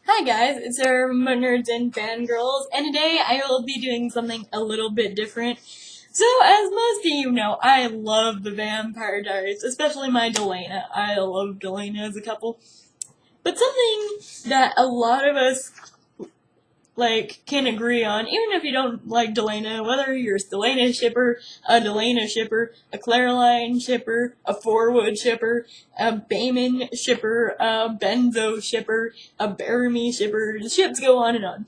Hi guys, it's our nerds and fangirls, and today I will be doing something a little bit different. So, as most of you know, I love the Vampire Diaries, especially my Delana. I love Delana as a couple. But something that a lot of us can agree on, even if you don't like Delana, whether you're a Delana shipper, a Clareline shipper, a Forwood shipper, a Bayman shipper, a Benzo shipper, a Baramy shipper, the ships go on and on.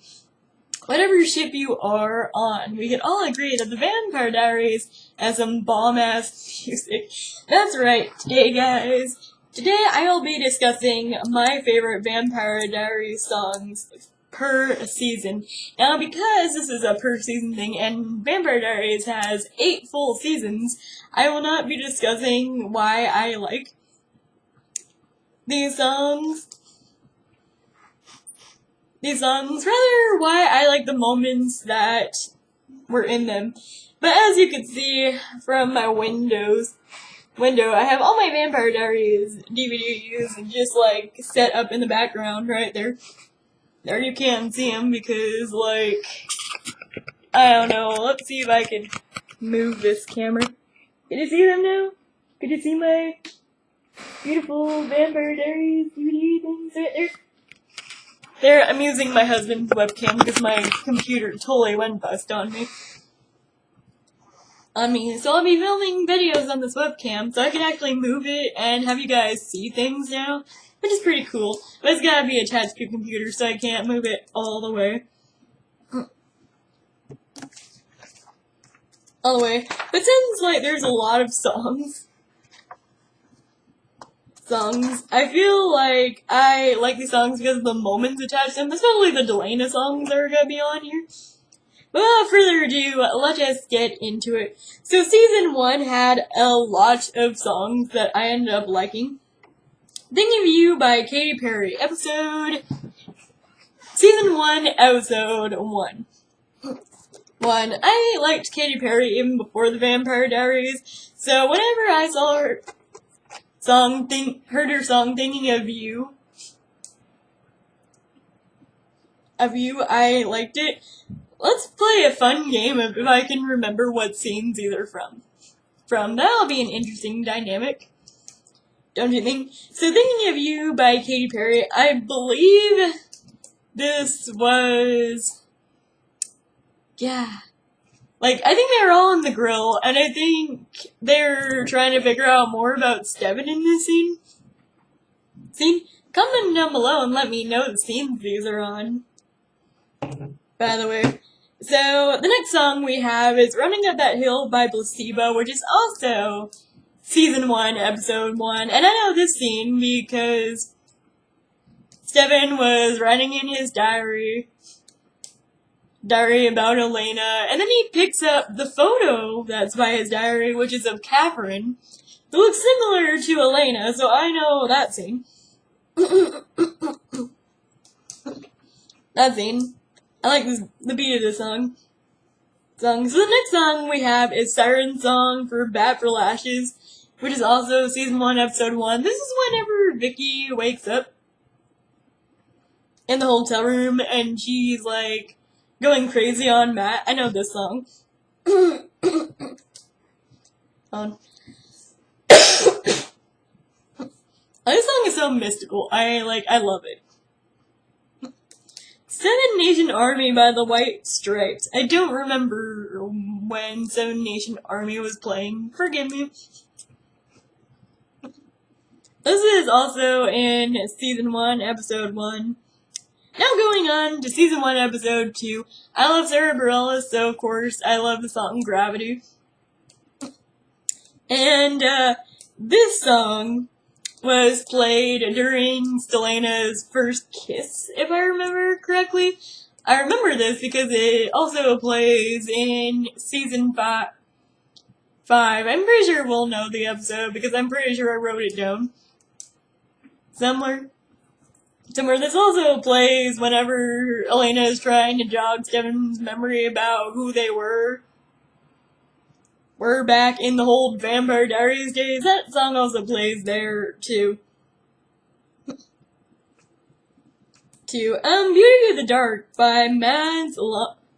Whatever ship you are on, we can all agree that the Vampire Diaries has some bomb-ass music. That's right, Today I'll be discussing my favorite Vampire Diaries songs per season. Now, because this is a per season thing and Vampire Diaries has 8 full seasons, I will not be discussing why I like these songs, rather why I like the moments that were in them. But as you can see from my window, I have all my Vampire Diaries DVDs just set up in the background right there. There you can't see them because I don't know. Let's see if I can move this camera. Can you see them now? Can you see my beautiful Vampire Diaries DVD things right there? I'm using my husband's webcam because my computer totally went bust on me. So I'll be filming videos on this webcam, so I can actually move it and have you guys see things now, which is pretty cool. But it's gotta be attached to a computer, so I can't move it all the way. But since, there's a lot of songs, I feel like I like these songs because of the moments attached to them, especially the Delana songs that are gonna be on here. But without further ado, let's just get into it. So season 1 had a lot of songs that I ended up liking. Thinking of You by Katy Perry, season 1, episode 1. I liked Katy Perry even before the Vampire Diaries, so whenever I saw her heard her song Thinking of You, I liked it. Let's play a fun game of if I can remember what scenes these are from. That'll be an interesting dynamic, don't you think? So Thinking of You by Katy Perry, I believe this was, I think they were all in the grill, and I think they're trying to figure out more about Steven in this scene. Comment down below and let me know the scenes these are on, by the way. So, the next song we have is Running Up That Hill by Placebo, which is also season 1, episode 1. And I know this scene because Steven was writing in his diary about Elena, and then he picks up the photo that's by his diary, which is of Catherine, who looks similar to Elena, so I know that scene. That scene. I like the beat of this song. So the next song we have is Siren Song for Bat for Lashes, which is also season 1, episode 1. This is whenever Vicky wakes up in the hotel room and she's going crazy on Matt. I know this song. This song is so mystical. I love it. Seven Nation Army by the White Stripes. I don't remember when Seven Nation Army was playing. Forgive me. This is also in season 1, episode 1. Now going on to season 1, episode 2. I love Sarah Bareilles, so of course I love the song Gravity. And this song was played during Stelana's first kiss, if I remember correctly. I remember this because it also plays in season 5. I'm pretty sure we'll know the episode because I'm pretty sure I wrote it down somewhere. This also plays whenever Elena is trying to jog Steven's memory about who they were back in the old Vampire Diaries days. That song also plays there, too. to Beauty of the Dark by Mads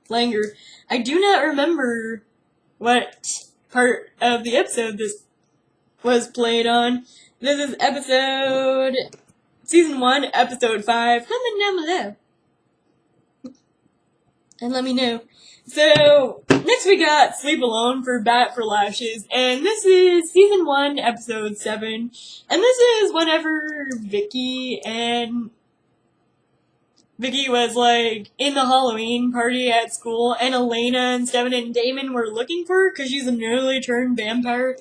Langer. I do not remember what part of the episode this was played on. This is season 1, episode 5. Comment down below and let me know. So, next we got Sleep Alone for Bat for Lashes, and this is season 1, episode 7, and this is whenever Vicky was, like, in the Halloween party at school, and Elena and Steven and Damon were looking for her, because she's a newly turned vampire,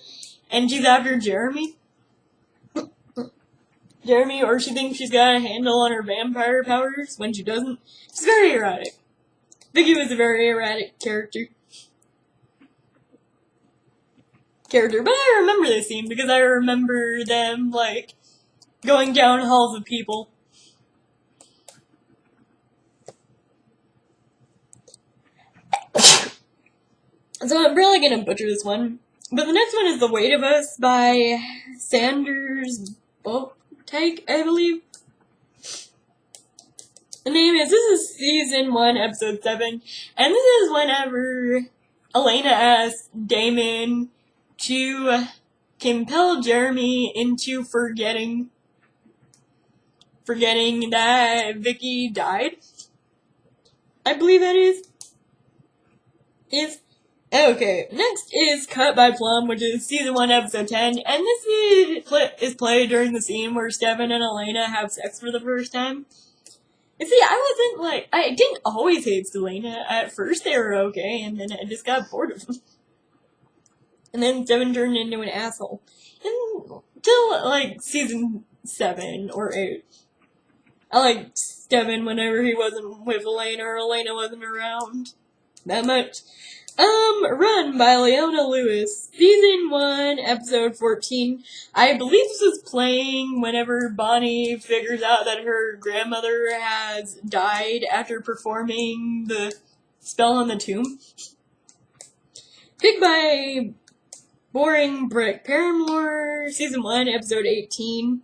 and she's after Jeremy, or she thinks she's got a handle on her vampire powers, when she doesn't. She's very erratic. Vicky was a very erratic character, but I remember this scene because I remember them, like, going down halls of people. So I'm probably gonna butcher this one, but the next one is The Weight of Us by Sanders Botek, I believe. The name is, this is season 1, episode 7, and this is whenever Elena asks Damon to compel Jeremy into forgetting that Vicky died. I believe that is. Okay, next is Cut by Plum, which is season 1, episode 10, and this is played during the scene where Steven and Elena have sex for the first time. You see, I didn't always hate Selena. At first they were okay, and then I just got bored of them. And then Steven turned into an asshole. Until, like, season 7 or 8. I liked Steven whenever he wasn't with Elena or Elena wasn't around that much. Run by Leona Lewis, season 1, episode 14. I believe this is playing whenever Bonnie figures out that her grandmother has died after performing the spell on the tomb. Picked by Boring Brick Paramore, season 1, episode 18.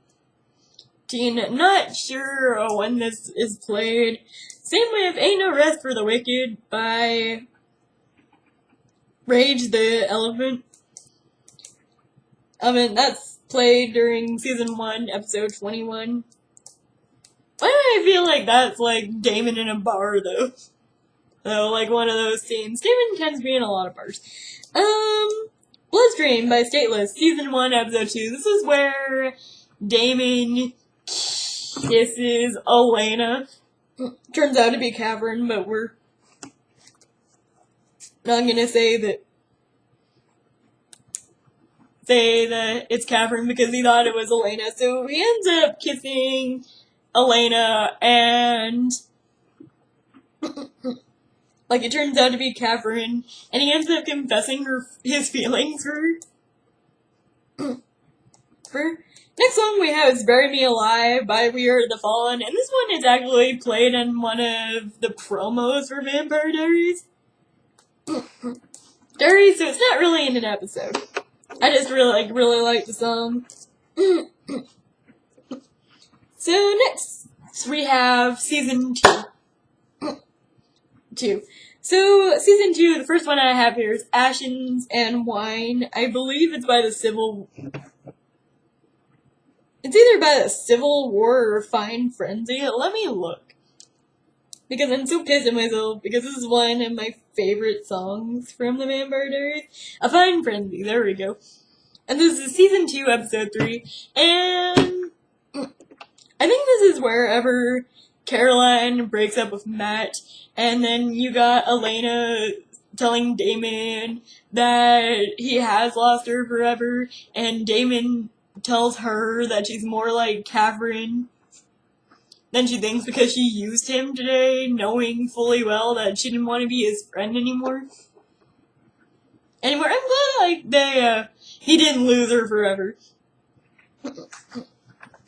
Not sure when this is played. Same with Ain't No Rest for the Wicked by Rage the Elephant. That's played during season 1, episode 21. Why do I feel like that's like Damon in a bar though? So, like one of those scenes. Damon tends to be in a lot of bars. Bloodstream by Stateless, season 1, episode 2. This is where Damon kisses Elena. Turns out to be Cavern, but we're not gonna say that it's Cavern because he thought it was Elena. So he ends up kissing Elena, and like it turns out to be Cavern, and he ends up confessing his feelings for her. Next song we have is Bury Me Alive by We Are the Fallen, and this one is actually played in one of the promos for Vampire Diaries. So it's not really in an episode. I just really like the song. So next we have season 2. So season 2, the first one I have here is Ashes and Wine. I believe it's by It's either by the Civil War or Fine Frenzy. Let me look. Because I'm so pissed at myself, because this is one of my favorite songs from the Vampire Diaries. A Fine Frenzy, there we go. And this is season 2, episode 3. And I think this is wherever Caroline breaks up with Matt, and then you got Elena telling Damon that he has lost her forever, and Damon tells her that she's more like Catherine than she thinks because she used him today, knowing fully well that she didn't want to be his friend anymore. I'm glad, like, he didn't lose her forever.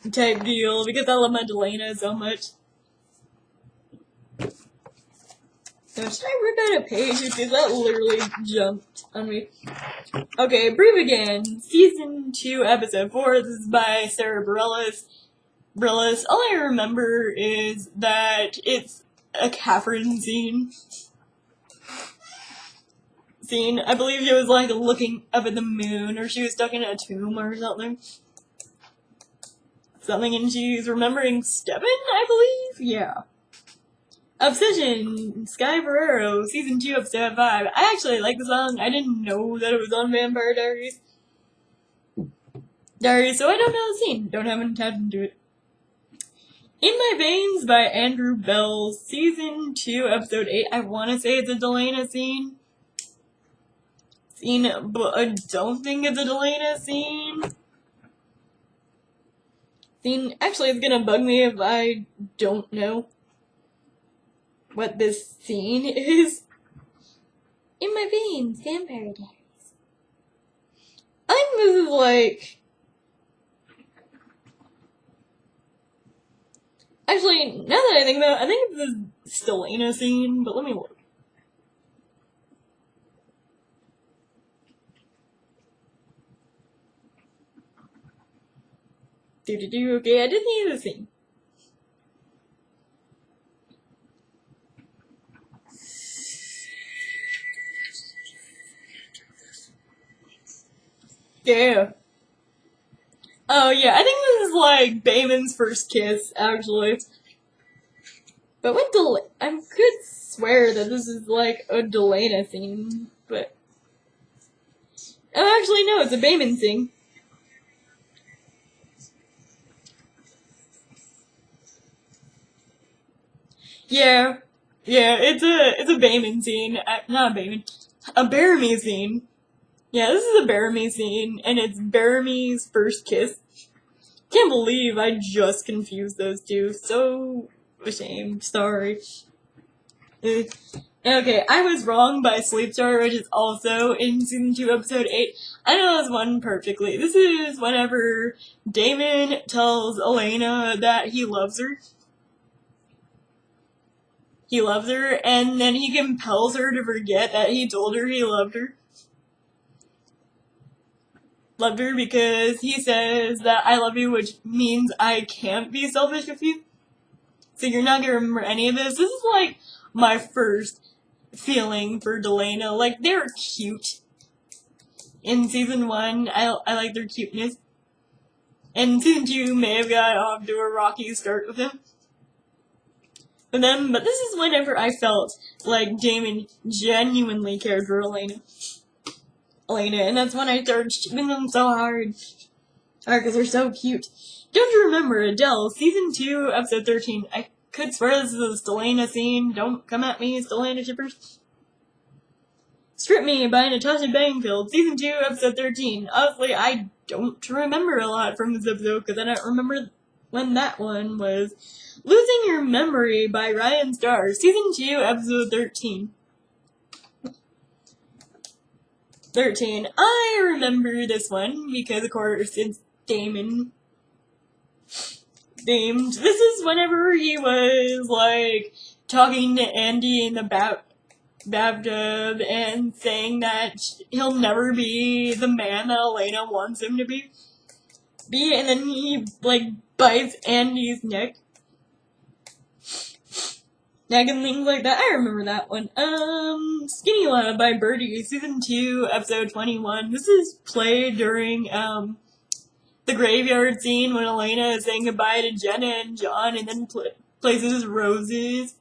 Type deal, because I love my Delana so much. So should I rip out a page? Because that literally jumped on me. Okay, Brief Again, season 2, episode 4. This is by Sarah Bareilles. Brillis. All I remember is that it's a Catherine scene. I believe she was like looking up at the moon, or she was stuck in a tomb or something. And she's remembering Steven, I believe? Yeah. Obsession, Sky Ferrero, Season 2, Episode 5. I actually like the song. I didn't know that it was on Vampire Diaries. So I don't know the scene. Don't have an attachment to it. In My Veins by Andrew Bell, Season 2, Episode 8. I want to say it's a Delana scene. But I don't think it's a Delana scene. Actually, it's gonna bug me if I don't know what this scene is. In My Veins, Vampire Diaries. I think this is like... Actually, now that I think about it, I think it's the Stelena scene, but let me look. Okay, I did see the scene. Yeah. Oh yeah, I think this is like Bayman's first kiss, actually. But what I could swear that this is like a Delana scene, but... Oh, actually no, it's a Bayman scene. Yeah. Yeah, it's a Bayman scene. Not a Bayman. A Baramy scene. Yeah, this is a Baramy scene, and it's Baramy's first kiss. Can't believe I just confused those two. So ashamed. Sorry. Okay, I was wrong by Sleep Star, which is also in Season 2, Episode 8. I know this one perfectly. This is whenever Damon tells Elena that he loves her. He loves her, and then he compels her to forget that he told her he loved her. Loved her because he says that I love you, which means I can't be selfish with you. So you're not gonna remember any of this. This is like my first feeling for Delana. Like, they're cute. In Season 1, I like their cuteness. And Season 2 may have got off to a rocky start with him. But this is whenever I felt like Damon genuinely cared for Elena, and that's when I started shipping them so hard. Because they're so cute. Don't you remember Adele, Season 2, Episode 13? I could swear this is a Stelena scene. Don't come at me, Stelena shippers. Strip Me by Natasha Bedingfield, Season 2, Episode 13. Honestly, I don't remember a lot from this episode, because I don't remember when that one was. Losing Your Memory by Ryan Starr, Season 2, Episode 13. I remember this one because, of course, it's Damon. Themed. This is whenever he was, like, talking to Andy in the bathtub and saying that he'll never be the man that Elena wants him to be. And then he, like, bites Andy's neck. And things like that. I remember that one. Skinny Love by Birdie, Season 2, Episode 21. This is played during, the graveyard scene when Elena is saying goodbye to Jenna and John and then places roses.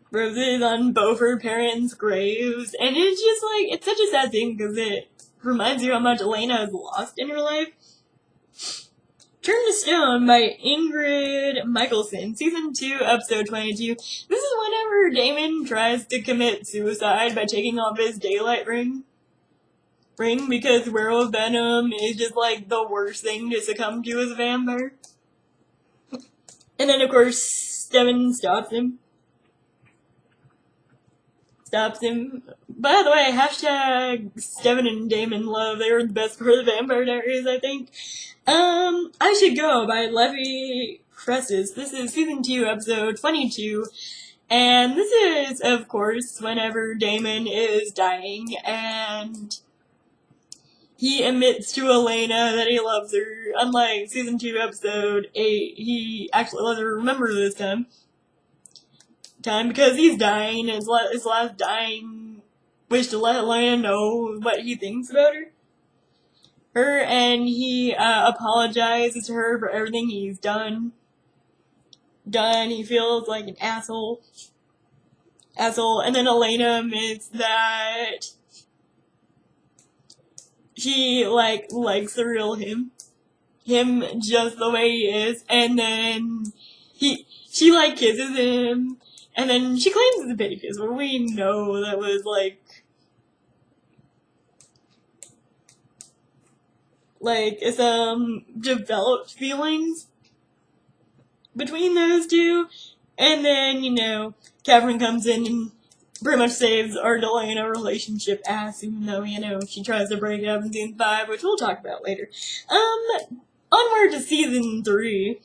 Roses on both her parents' graves. And it's just like, it's such a sad thing because it reminds you how much Elena has lost in her life. Turn to Stone by Ingrid Michaelson, Season 2, Episode 22. This is whenever Damon tries to commit suicide by taking off his daylight ring because werewolf venom is just like the worst thing to succumb to as a vampire. And then, of course, Steven stops him. By the way, hashtag Steven and Damon love. They were the best part of the Vampire Diaries, I think. I Should Go by Levy Cresses. This is Season 2, Episode 22. And this is, of course, whenever Damon is dying and he admits to Elena that he loves her. Unlike season 2, episode 8, he actually lets her remember this time because he's dying. His last dying wish to let Elena know what he thinks about her, and he apologizes to her for everything he's done. He feels like an asshole, and then Elena admits that she likes the real him just the way he is, and then she kisses him, and then she claims it's a baby kiss, but we know that was some developed feelings between those two, and then Catherine comes in and pretty much saves our Delana relationship ass, even though she tries to break it up in season 5, which we'll talk about later. Onward to season 3.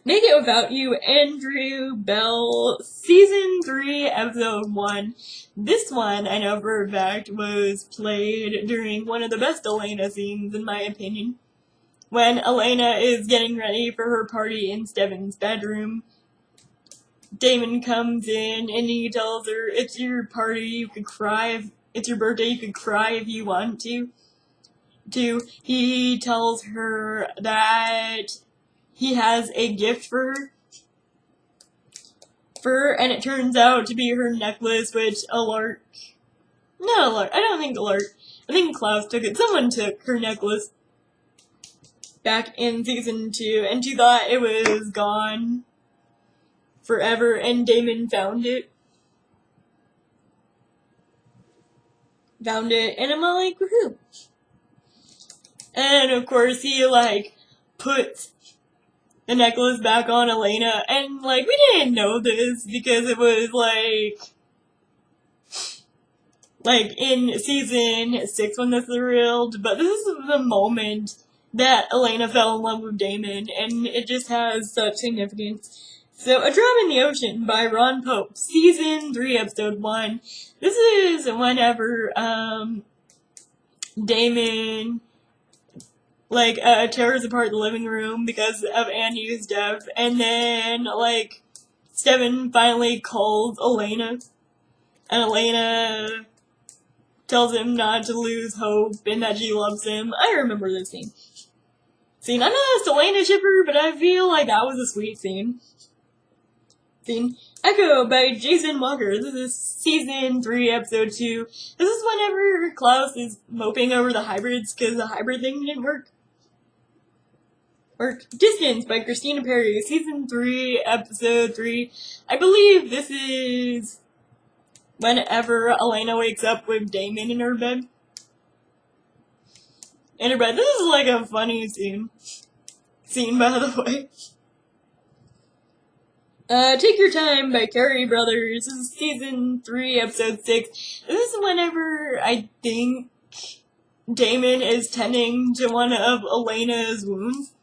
Make It Without You, Andrew Bell, season 3, episode 1. This one, I know for a fact, was played during one of the best Elena scenes, in my opinion. When Elena is getting ready for her party in Steven's bedroom, Damon comes in and he tells her, it's your party, you could cry, it's your birthday, you could cry if you want to. He tells her that he has a gift for her, and it turns out to be her necklace, which I don't think I think Klaus took it. Someone took her necklace back in season 2, and she thought it was gone forever, and Damon found it, and I'm all like, woohoo. And of course he puts the necklace back on Elena, and we didn't know this because it was in season 6 when this was revealed, but this is the moment that Elena fell in love with Damon, and it just has such significance. So, A Drop in the Ocean by Ron Pope, season 3, episode 1. This is whenever Damon tears apart the living room because of Andy's death, and then Steven finally calls Elena, and Elena tells him not to lose hope and that she loves him. I remember this scene. I'm not a Elena shipper, but I feel like that was a sweet scene. Echo by Jason Walker. This is season 3, episode 2. This is whenever Klaus is moping over the hybrids because the hybrid thing didn't work. Distance by Christina Perry, season 3, episode 3. I believe this is whenever Elena wakes up with Damon in her bed. This is a funny scene. By the way. Take Your Time by Carey Brothers. This is season 3, episode 6. This is whenever I think Damon is tending to one of Elena's wounds,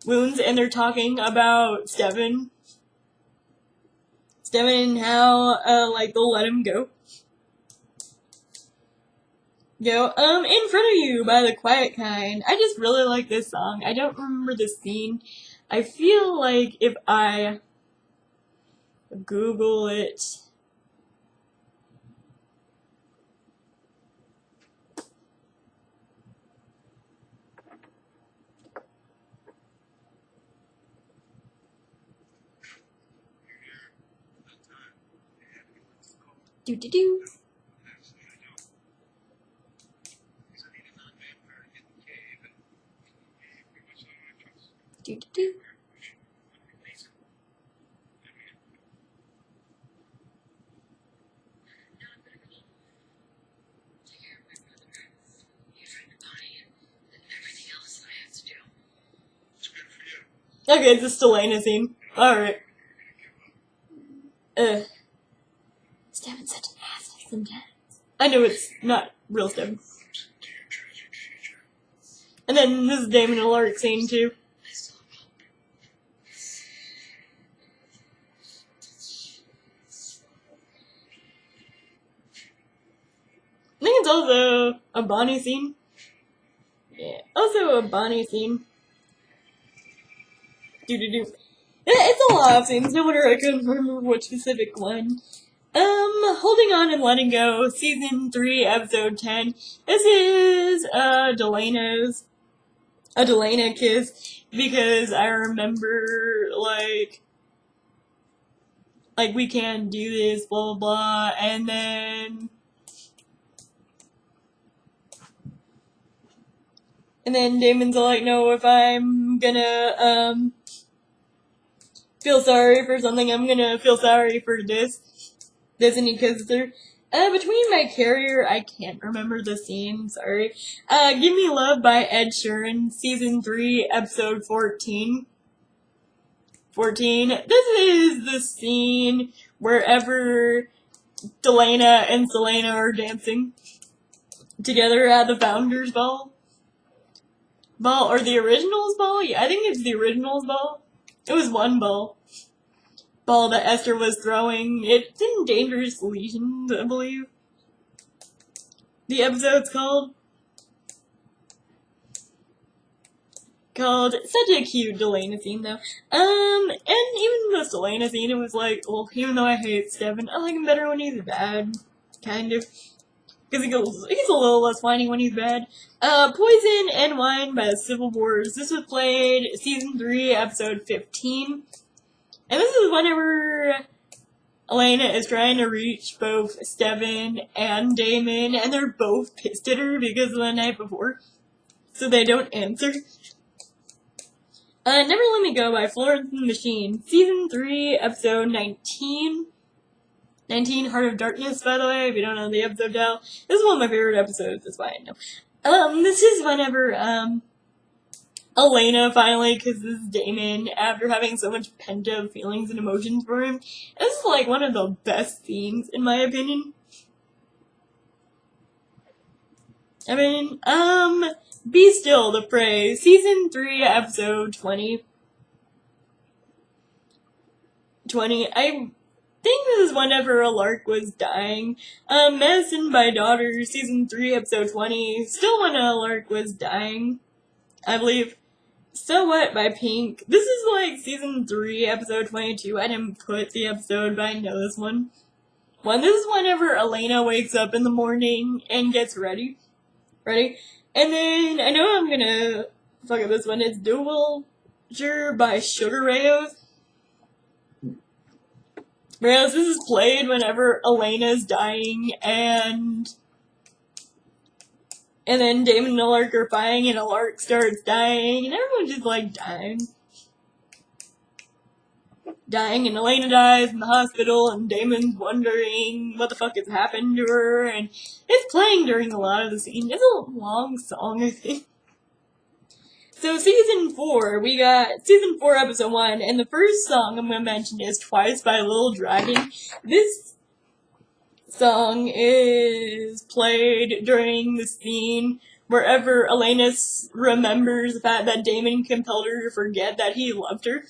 and they're talking about Steven and how, they'll let him go. In Front of You by The Quiet Kind. I just really like this song. I don't remember this scene. I feel like if I Google it, do. Okay, it's a Stelena scene. Alright. Steven's such an ass sometimes. I know it's not real Steven. And then this is Damon and Lark scene too. I think think it's also a Bonnie scene. Yeah, also a Bonnie scene. It's a lot of scenes. No wonder I couldn't remember which specific one. Holding On and Letting Go, Season 3, Episode 10. This is, Delena's, a Delena kiss, because I remember, like, we can't do this, blah, blah, blah, and then Damon's like, no, if I'm gonna, feel sorry for something, I'm gonna feel sorry for this, and he kisses her. Between My Carrier, I can't remember the scene, sorry. Give Me Love by Ed Sheeran, Season 3, Episode 14. 14. This is the scene wherever Delena and Selena are dancing together at the Founders Ball. Or the Originals Ball? Yeah, I think it's the Originals Ball. It was one ball that Esther was throwing. It's in Dangerous Legions, I believe. The episode's called. Such a cute Delena scene, though. And even the Selena scene, it was like, well, even though I hate Stefan, I like him better when he's bad. Kind of. Because he gets a little less whiny when he's bad. Poison and Wine by the Civil Wars. This was played Season 3, Episode 15. And this is whenever Elena is trying to reach both Stefan and Damon, and they're both pissed at her because of the night before. So they don't answer. Never Let Me Go by Florence and the Machine. Season 3, Episode 19. 19, Heart of Darkness, by the way, if you don't know the episode now. This is one of my favorite episodes, that's why I know. This is whenever, Elena finally kisses Damon after having so much pent-up feelings and emotions for him. This is, like, one of the best scenes, in my opinion. Be Still, The Prey, Season 3, Episode 20. I think this is whenever a lark was dying. Medicine by Daughter, Season 3, Episode 20. Still when a lark was dying, I believe. So What by Pink. This is like Season 3, Episode 22. I didn't put the episode, but I know this one. This is whenever Elena wakes up in the morning and gets ready. And then, I know I'm gonna fuck up this one. It's Dual Sure by Sugar Rayos. Whereas this is played whenever Elena's dying and then Damon and Alark are fighting and Alark starts dying and everyone's just like dying. And Elena dies in the hospital and Damon's wondering what the fuck has happened to her, and it's playing during a lot of the scene. It's a long song, I think. So Season 4, we got Season 4, Episode 1, and the first song I'm going to mention is Twice by Little Dragon. This song is played during the scene wherever Elena remembers the fact that Damon compelled her to forget that he loved her.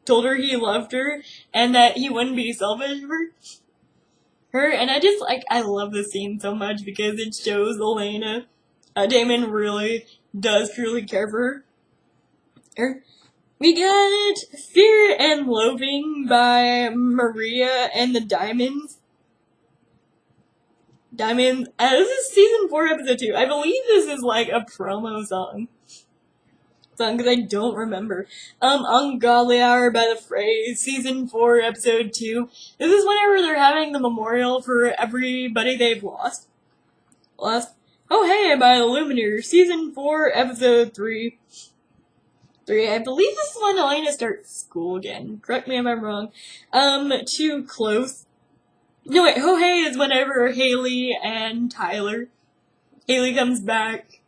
Told her he loved her, and that he wouldn't be selfish for her. And I love this scene so much because it shows Elena, Damon really does truly care for her. We got Fear and Loathing by Maria and the Diamonds. This is Season 4, Episode 2. I believe this is like a promo song. Because I don't remember. Ungodly Hour by The Phrase, Season 4, Episode 2. This is whenever they're having the memorial for everybody they've lost. Oh Hey by the Lumineers, Season 4, Episode 3. I believe this is when Elena starts school again. Correct me if I'm wrong. Too Close. No, wait, Oh Hey is whenever Haley and Tyler. Haley comes back.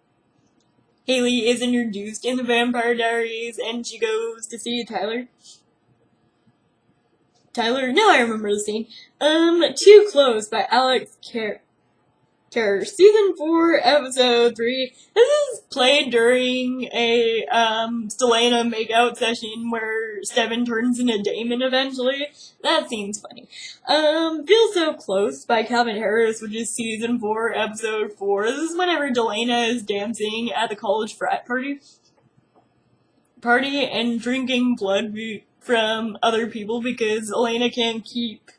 Haley is introduced in the Vampire Diaries, and she goes to see Tyler. No, I remember the scene. Too Close by Alex Season 4, Episode 3. This is played during a Stelena makeout session where Steven turns into Damon eventually. That scene's funny. Feel So Close by Calvin Harris, which is Season 4, Episode 4. This is whenever Delana is dancing at the college frat party and drinking blood from other people because Elena can't keep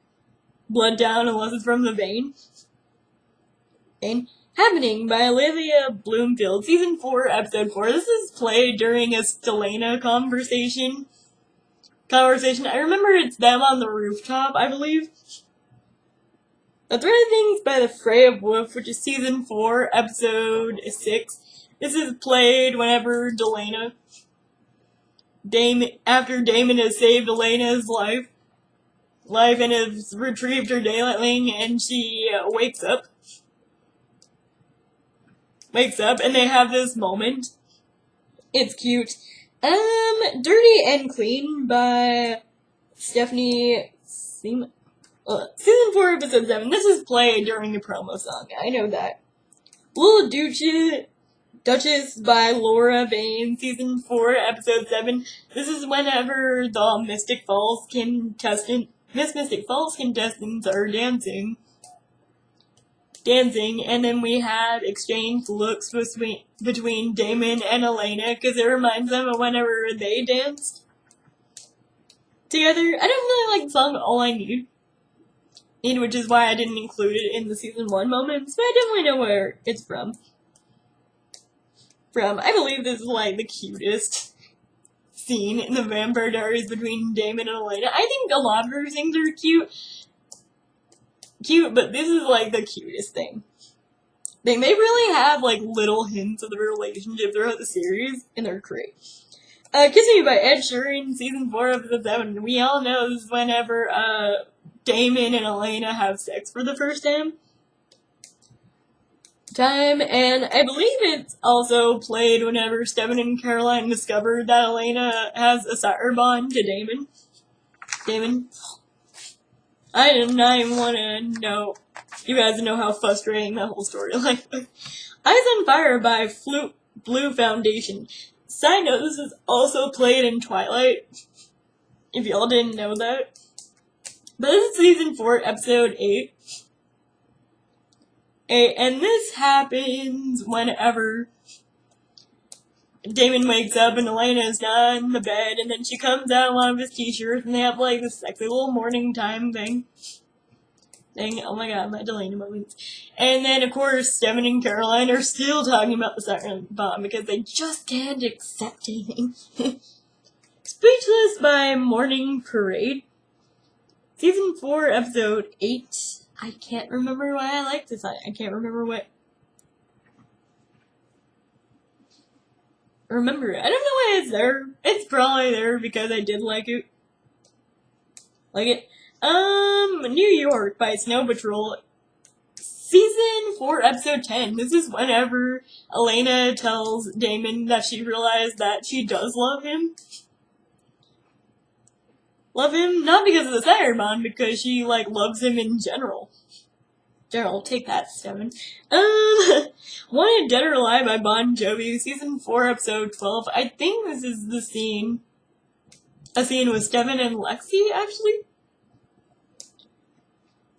blood down unless it's from the vein. Happening by Olivia Bloomfield, Season 4, Episode 4. This is played during a Stelena conversation. I remember it's them on the rooftop, I believe. The Thread of Things by the Fray of Wolf, which is Season 4, Episode 6. This is played whenever after Damon has saved Elena's life and has retrieved her daylight ring, and she wakes up and they have this moment. It's cute. Dirty and Clean by Stephanie Seaman. Season 4, Episode 7. This is played during a promo song. I know that. Little Duchess by Laura Bain. Season 4, Episode 7. This is whenever the Mystic Falls contestants are dancing, and then we have exchanged looks between Damon and Elena, because it reminds them of whenever they danced together. I don't really like the song All I Need, which is why I didn't include it in the Season 1 moments, but I definitely know where it's from. I believe this is like the cutest scene in the Vampire Diaries between Damon and Elena. I think a lot of her things are cute, but this is like the cutest thing. They really have like little hints of the relationship throughout the series, and they're great. Kiss Me by Ed Sheeran, Season 4, Episode 7. We all know this is whenever Damon and Elena have sex for the first time, and I believe it's also played whenever Steven and Caroline discovered that Elena has a sire bond to Damon. I did not even want to know. You guys know how frustrating that whole storyline was. Eyes on Fire by Blue Foundation. Side note, this is also played in Twilight, if y'all didn't know that. But this is Season 4, Episode 8. And this happens whenever Damon wakes up and Elena is not in the bed, and then she comes out in one of his t-shirts, and they have like this sexy little morning time thing. Oh my god, my Delana moments. And then, of course, Steven and Caroline are still talking about the silent bomb because they just can't accept anything. Speechless by Morning Parade. Season 4, Episode 8. I can't remember why I like this. I can't remember what. Remember it. I don't know why it's there. It's probably there because I did like it. New York by Snow Patrol. Season 4, Episode 10. This is whenever Elena tells Damon that she realized that she does love him. Not because of the sire bond, because she, loves him in general. Take that, Steven. Wanted Dead or Alive by Bon Jovi, Season 4, Episode 12. I think this is the scene. A scene with Steven and Lexi, actually.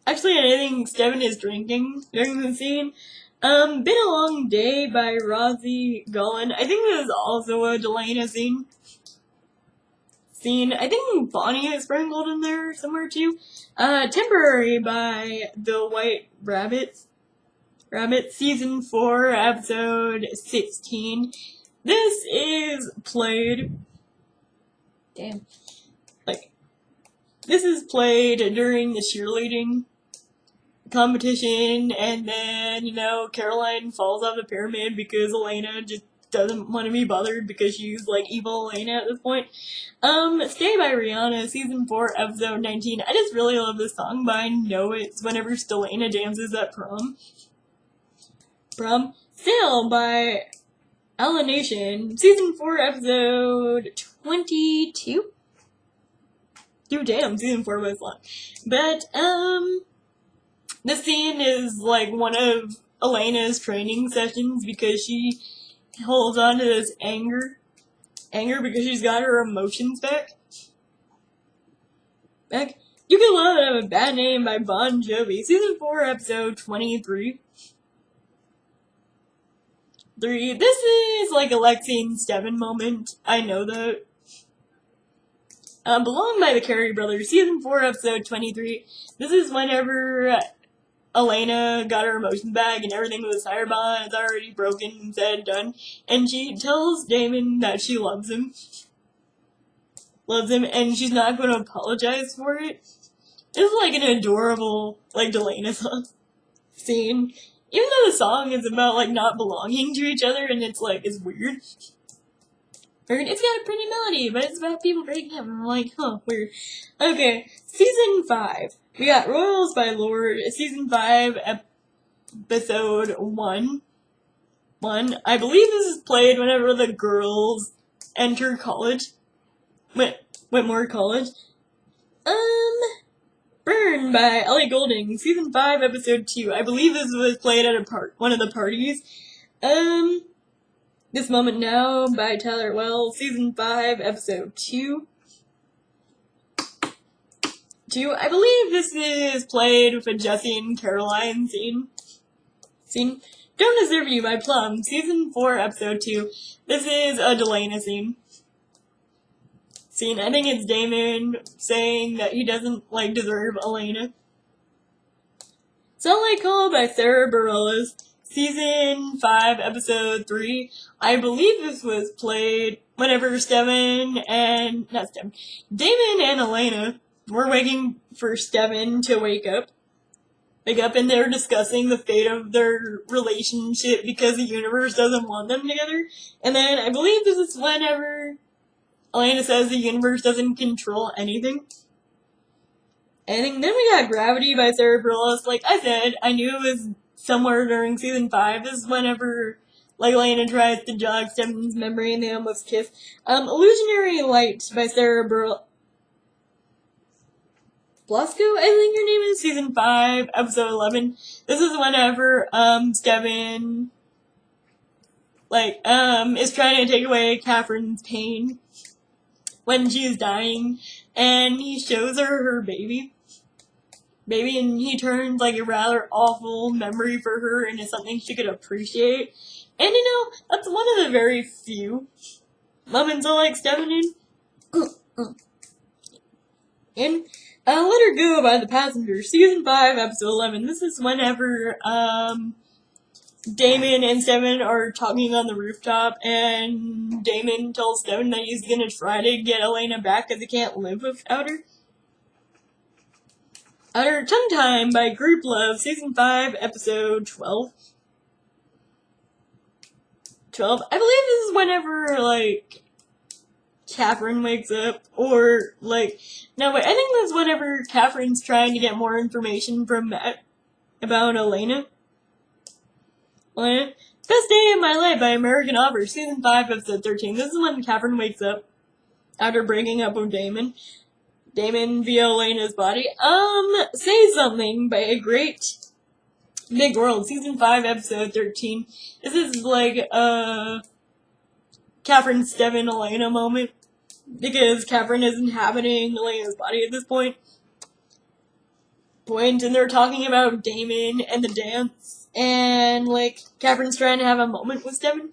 I think Steven is drinking during the scene. Been a Long Day by Rosie Gullen. I think this is also a Delana scene. I think Bonnie is sprinkled in there somewhere too. Temporary by The White Rabbits. Season 4, Episode 16. This is played... Damn. This is played during the cheerleading competition, and then, Caroline falls off the pyramid because Elena just doesn't want to be bothered because she's, evil Elena at this point. Stay by Rihanna, Season 4, Episode 19. I just really love this song, but I know it's whenever Stelena dances at prom. Sail by Ella Nation, Season 4, Episode 22. Dude, damn, Season 4 was long. But, this scene is, one of Elena's training sessions because she holds on to this anger because she's got her emotions back. You Can Love a Bad Name by Bon Jovi, Season 4, Episode 23. This is like a Lexi and Steven moment. I know that. Belong by the Carey Brothers, Season 4, Episode 23. This is whenever Elena got her emotions back and everything with the Cyberbond is already broken and said and done. And she tells Damon that she loves him. And she's not going to apologize for it. It's like an adorable, like, Delana song scene. Even though the song is about, like, not belonging to each other and it's, like, it's weird. It's got a pretty melody, but it's about people breaking up. And I'm like, huh, weird. Okay, Season 5. We got Royals by Lord, Season 5, Episode 1. I believe this is played whenever the girls enter college. Whitmore College. Burn by Ellie Goulding, Season 5, Episode 2. I believe this was played at one of the parties. This Moment Now by Tyler Wells, Season 5, Episode 2. I believe this is played with a Jesse and Caroline scene. Don't Deserve You by Plum, Season 4, Episode 2. This is a Delana scene. I think it's Damon saying that he doesn't, like, deserve Elena. Sound Like Call by Sarah Bareilles, Season 5, Episode 3. I believe this was played whenever Damon and Elena were waiting for Steven to wake up, and they're discussing the fate of their relationship because the universe doesn't want them together. And then I believe this is whenever Elena says the universe doesn't control anything. Then we got Gravity by Sarah Bareilles. Like I said, I knew it was somewhere during Season 5. This is whenever, like, Elena tries to jog Steven's memory and they almost kiss. Illusionary Light by Sarah Bareilles. Blasco, I think her name is, Season 5, Episode 11. This is whenever, Steven, is trying to take away Catherine's pain when she's dying, and he shows her baby, and he turns, like, a rather awful memory for her into something she could appreciate. And, that's one of the very few moments I like Steven in. And Let Her Go by The Passenger, Season 5, Episode 11. This is whenever, Damon and Steven are talking on the rooftop, and Damon tells Steven that he's gonna try to get Elena back because he can't live without her. Tongue Time by Group Love, Season 5, Episode 12. I believe this is whenever, like, Catherine wakes up, or, like, no, wait, I think that's whenever Catherine's trying to get more information from Matt about Elena. Best Day of My Life by American Author, Season 5, Episode 13. This is when Catherine wakes up after breaking up with Damon via Elena's body. Say Something by A Great Big World, Season 5, Episode 13. This is like a Catherine, Steven, Elena moment, because Catherine is inhabiting Elena's body at this point. And they're talking about Damon and the dance, and, like, Catherine's trying to have a moment with Steven.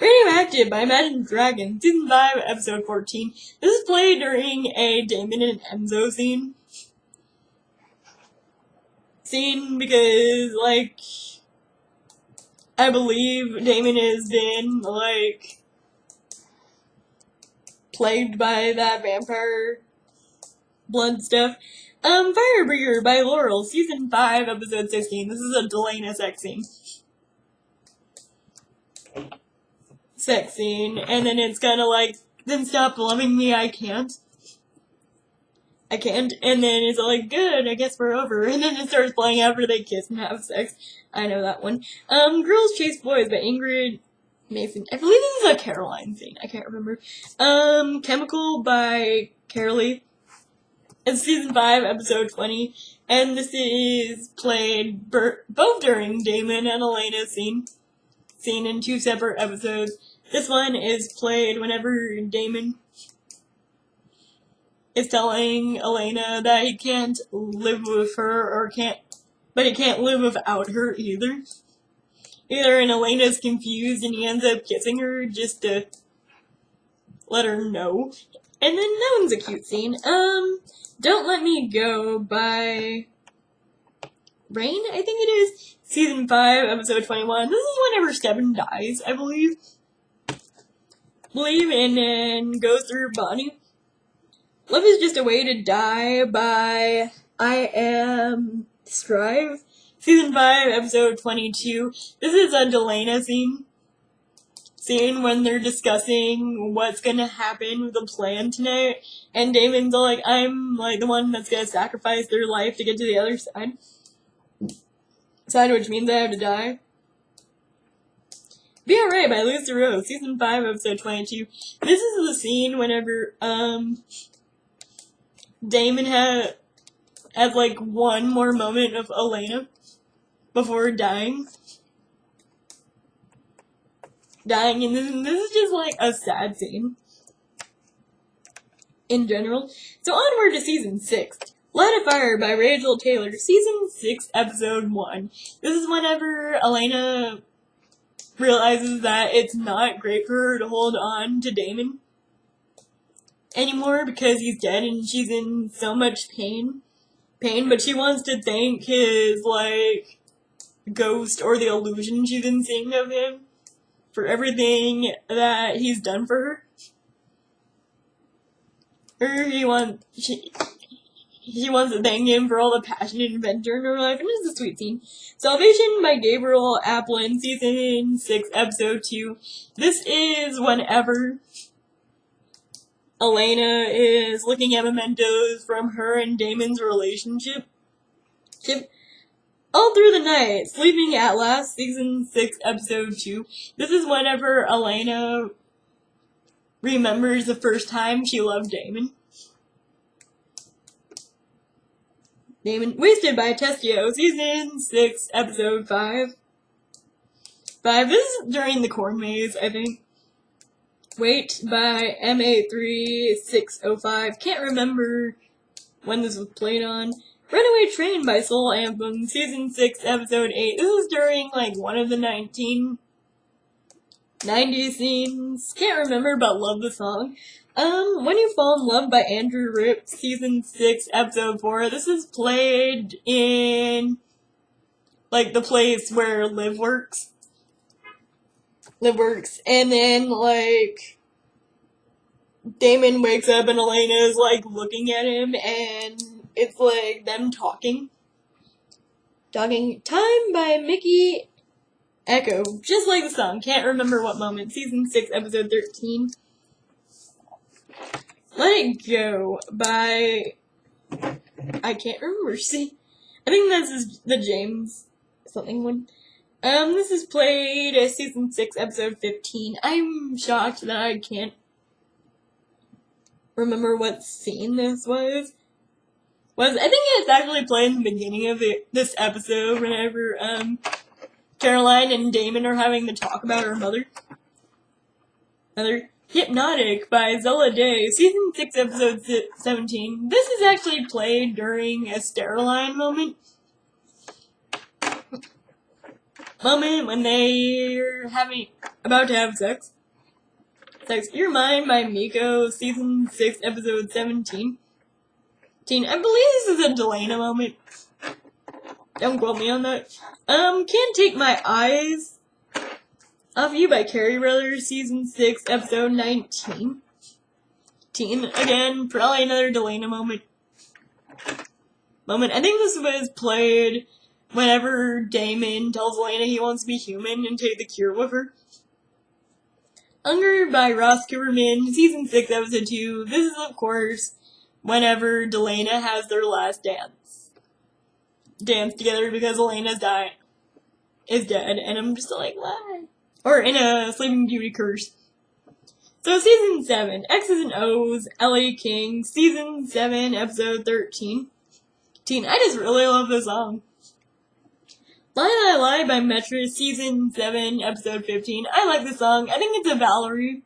Radioactive by Imagine Dragons, Season 5, Episode 14. This is played during a Damon and Enzo scene because, like, I believe Damon has been, like, plagued by that vampire blood stuff. Firebreaker by Laurel, Season 5, Episode 16. This is a Delana sex scene. And then it's kinda like, then stop loving me, I can't. And then it's like, good, I guess we're over. And then it starts playing after they kiss and have sex. I know that one. Girls Chase Boys by Ingrid Mason. I believe this is a Caroline scene. I can't remember. Chemical by Carolee. It's season 5, episode 20, and this is played both during Damon and Elena's scene in 2 separate episodes. This one is played whenever Damon is telling Elena that he can't live with her, but he can't live without her either. And Elena's confused and he ends up kissing her just to let her know. And then that one's a cute scene. Don't Let Me Go by Rain, I think it is. Season 5, episode 21. This is whenever Steven dies, I believe. And then goes through Bonnie. Love is Just a Way to Die by I Am Strive. Season 5, episode 22. This is a Delana scene when they're discussing what's gonna happen with the plan tonight. And Damon's all like, I'm like the one that's gonna sacrifice their life to get to the other side. Which means I have to die. Be Alright by Luz Rose, season 5, episode 22. This is the scene whenever, Damon has like one more moment of Elena before dying. And this is just like a sad scene in general. So onward to season 6. Light a Fire by Rachel Taylor, season 6, episode 1. This is whenever Elena realizes that it's not great for her to hold on to Damon anymore because he's dead and she's in so much pain, but she wants to thank his, like, ghost or the illusion she's been seeing of him for everything that he's done for her. He wants to thank him for all the passion and adventure in her life, and this is a sweet scene. Salvation by Gabriel Applin, season 6, episode 2. This is whenever Elena is looking at mementos from her and Damon's relationship. All Through the Night, Sleeping at Last, season 6, episode 2. This is whenever Elena remembers the first time she loved Damon. Wasted by Testio, season 6, episode 5. This is during the corn maze, I think. Wait by MA3605. Can't remember when this was played on. Runaway Train by Soul Anthem, season 6, episode 8. This is during, like, one of the 1990s scenes. Can't remember, but love the song. When You Fall in Love by Andrew Rip, season 6, episode 4. This is played in, like, the place where Liv works. And then, like, Damon wakes up and Elena is, like, looking at him, and it's, like, them talking. Time by Mickey Echo. Just like the song. Can't remember what moment. Season 6, episode 13. Let It Go by... I can't remember. See? I think this is the James something one. This is played as season 6, episode 15. I'm shocked that I can't remember what scene this was. I think it's actually played in the beginning of this episode whenever, Caroline and Damon are having to talk about her mother. Hypnotic by Zella Day, season 6, episode 17. This is actually played during a Steroline moment when they're about to have sex. You're Mine by Miko, season 6, episode 17. I believe this is a Delana moment. Don't quote me on that. Can't Take My Eyes Off You by Carrie Brothers, season 6, episode 19. Again, probably another Delana moment. I think this was played whenever Damon tells Elena he wants to be human and take the cure with her. Hunger by Ross Cooperman, season 6, episode 2. This is, of course, whenever Delana has their last dance together because Elena's is dead, and I'm just like, why? Or in a Sleeping Beauty curse. So season 7, X's and O's, LA King, season 7, episode 13. I just really love this song. Lie Lie Lie by Metro, season 7, episode 15. I like the song. I think it's a Valerie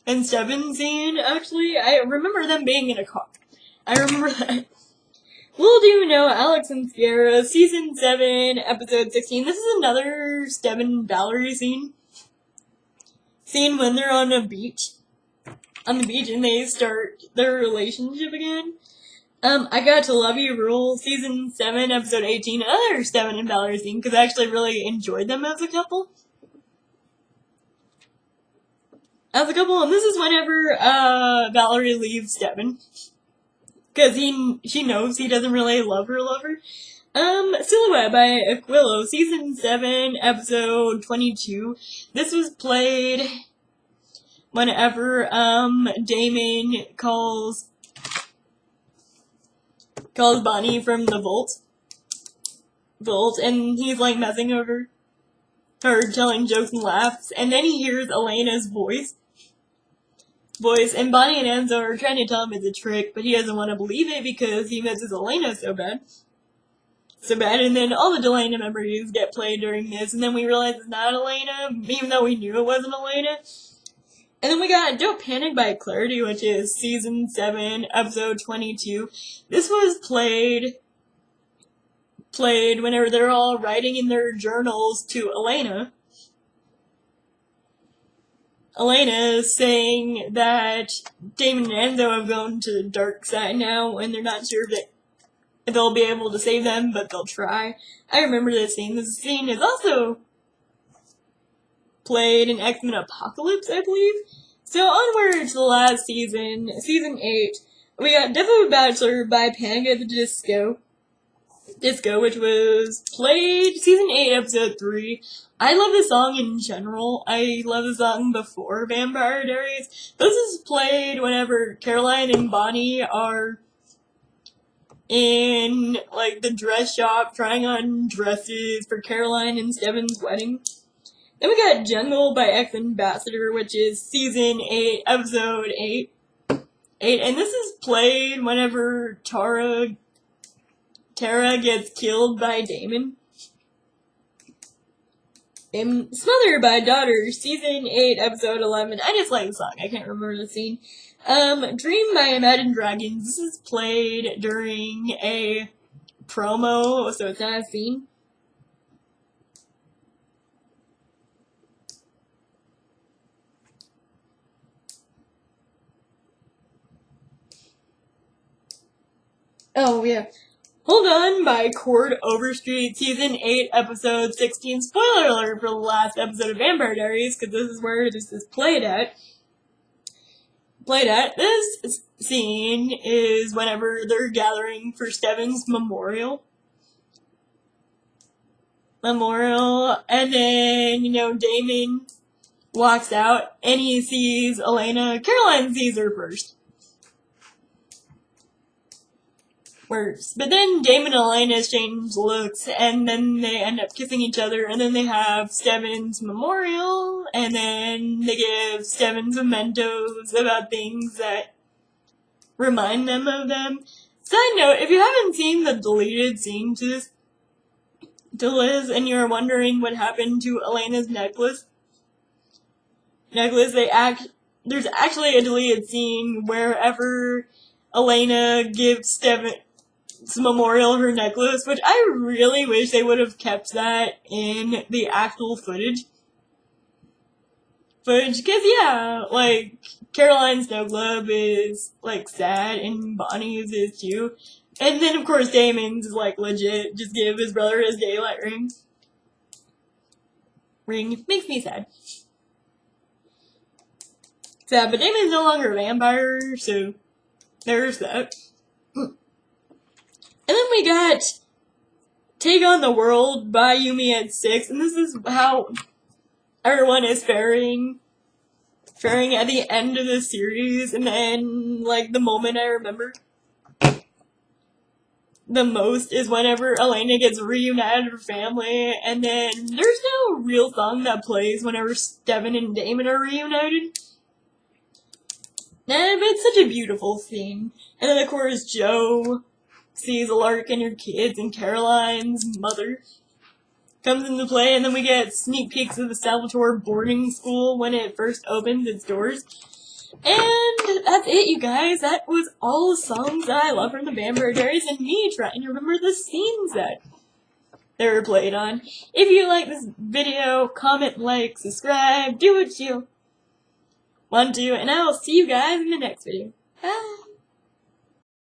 and Steven scene, actually. I remember them being in a car. I remember that. Little do you know, Alex and Sierra, season 7, episode 16. This is another Steven Valerie scene. Scene when they're on the beach, and they start their relationship again. I Got to Love You Rule, season 7, episode 18, another Steven and Valerie scene, because I actually really enjoyed them as a couple. And this is whenever, Valerie leaves Steven. Because she knows he doesn't really love her. Silhouette by Aquilo, season 7, episode 22. This was played whenever, Damon calls Bonnie from the vault, and he's like messing over her, telling jokes and laughs, and then he hears Elena's voice, and Bonnie and Enzo are trying to tell him it's a trick, but he doesn't want to believe it because he misses Elena so bad, and then all the Delana memories get played during this, and then we realize it's not Elena, even though we knew it wasn't Elena. And then we got Don't Panic by Clarity, which is season 7, episode 22. This was played whenever they're all writing in their journals to Elena. Elena is saying that Damon and Enzo have gone to the dark side now, and they're not sure if they'll be able to save them, but they'll try. I remember this scene. This scene is also played in X-Men Apocalypse, I believe. So onward to the last season, season 8, we got Death of a Bachelor by Panic at the Disco, which was played season 8, episode 3. I love the song in general. I love the song before Vampire Diaries. This is played whenever Caroline and Bonnie are in, like, the dress shop trying on dresses for Caroline and Steven's wedding. Then we got Jungle by X Ambassador, which is season 8, episode 8. And this is played whenever Tara gets killed by Damon. Smother by Daughter, season 8, episode 11. I just like the song. I can't remember the scene. Dream by Imagine Dragons. This is played during a promo, so it's not a scene. Oh, yeah. Hold On by Cord Overstreet, season 8, episode 16. Spoiler alert for the last episode of Vampire Diaries, because this is where this is played at. This scene is whenever they're gathering for Steven's memorial. And then, Damon walks out, and he sees Elena. Caroline sees her first. But then Damon and Elena exchange looks, and then they end up kissing each other, and then they have Steven's memorial, and then they give Steven mementos about things that remind them of them. Side note, if you haven't seen the deleted scene to Liz, and you're wondering what happened to Elena's necklace, there's actually a deleted scene wherever Elena gives Steven's memorial her necklace, which I really wish they would have kept that in the actual footage. Because, yeah, like, Caroline's snow globe is, like, sad, and Bonnie's is too. And then, of course, Damon's is, like, legit, just give his brother his daylight ring. Makes me sad. Sad, but Damon's no longer a vampire, so there's that. And then we got Take on the World by Yumi at 6, and this is how everyone is faring at the end of the series, and then, like, the moment I remember the most is whenever Elena gets reunited with her family, and then there's no real song that plays whenever Steven and Damon are reunited. But it's such a beautiful scene. And then, of course, Joe sees a lark and her kids, and Caroline's mother comes into play, and then we get sneak peeks of the Salvatore boarding school when it first opens its doors. And that's it, you guys. That was all the songs that I love from the Vampire Diaries, and me trying to remember the scenes that they were played on. If you like this video, comment, like, subscribe, do what you want to, and I will see you guys in the next video.